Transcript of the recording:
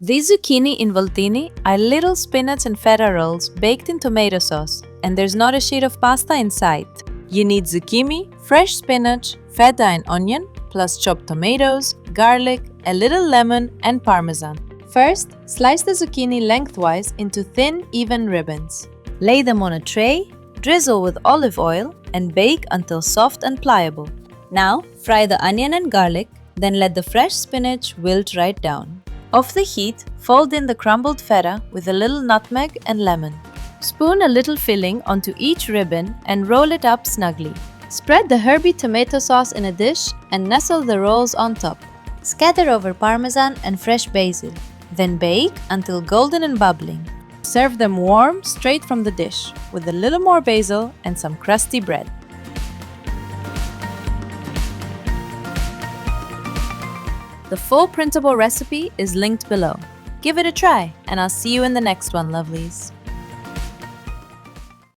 These zucchini involtini are little spinach and feta rolls baked in tomato sauce, and there's not a sheet of pasta in sight. You need zucchini, fresh spinach, feta and onion, plus chopped tomatoes, garlic, a little lemon, and parmesan. First, slice the zucchini lengthwise into thin, even ribbons. Lay them on a tray, drizzle with olive oil, and bake until soft and pliable. Now, fry the onion and garlic, then let the fresh spinach wilt right down. Off the heat, fold in the crumbled feta with a little nutmeg and lemon. Spoon a little filling onto each ribbon and roll it up snugly. Spread the herby tomato sauce in a dish and nestle the rolls on top. Scatter over parmesan and fresh basil. Then bake until golden and bubbling. Serve them warm, straight from the dish, with a little more basil and some crusty bread. The full printable recipe is linked below. Give it a try, and I'll see you in the next one, lovelies.